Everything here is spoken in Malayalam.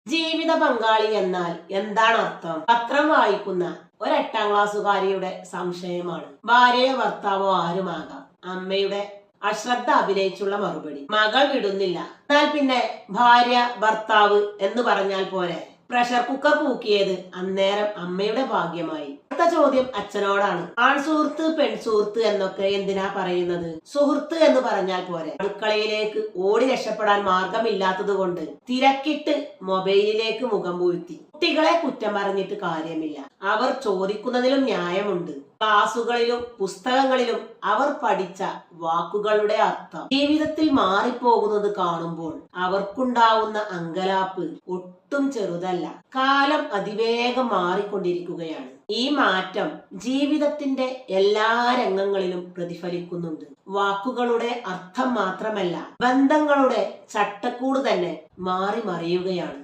ജീവിത പങ്കാളി എന്നാൽ എന്താണ് അർത്ഥം? പത്രം വായിക്കുന്ന ഒരു 8ാം ക്ലാസ്സുകാരിയുടെ സംശയമാണ്. ഭാര്യയോ ഭർത്താവോ ആരുമാകാം. അമ്മയുടെ അശ്രദ്ധ അഭിനയിച്ചുള്ള മറുപടി: മകൾ വിടുന്നില്ല. എന്നാൽ പിന്നെ ഭാര്യ ഭർത്താവ് എന്ന് പറഞ്ഞാൽ പോരെ? പ്രഷർ കുക്കർ പൂക്കിയത് അന്നേരം അമ്മയുടെ ഭാഗ്യമായി. അടുത്ത ചോദ്യം അച്ഛനോടാണ്. ആൺസുഹൃത്ത് പെൺസുഹൃത്ത് എന്നൊക്കെ എന്തിനാ പറയുന്നത്? സുഹൃത്ത് എന്ന് പറഞ്ഞാൽ പോരെ? അടുക്കളയിലേക്ക് ഓടി രക്ഷപ്പെടാൻ മാർഗമില്ലാത്തത് കൊണ്ട് തിരക്കിട്ട് മൊബൈലിലേക്ക് മുഖം പൂഴ്ത്തി. കുട്ടികളെ കുറ്റം പറഞ്ഞിട്ട് കാര്യമില്ല. അവർ ചോദിക്കുന്നതിലും ന്യായമുണ്ട്. ക്ലാസുകളിലും പുസ്തകങ്ങളിലും അവർ പഠിച്ച വാക്കുകളുടെ അർത്ഥം ജീവിതത്തിൽ മാറിപ്പോകുന്നത് കാണുമ്പോൾ അവർക്കുണ്ടാവുന്ന അങ്കലാപ്പ് ഒട്ടും ചെറുതല്ല. കാലം അതിവേഗം മാറിക്കൊണ്ടിരിക്കുകയാണ്. ഈ മാറ്റം ജീവിതത്തിന്റെ എല്ലാ രംഗങ്ങളിലും പ്രതിഫലിക്കുന്നുണ്ട്. വാക്കുകളുടെ അർത്ഥം മാത്രമല്ല, ബന്ധങ്ങളുടെ ചട്ടക്കൂട് തന്നെ മാറി മറിയുകയാണ്.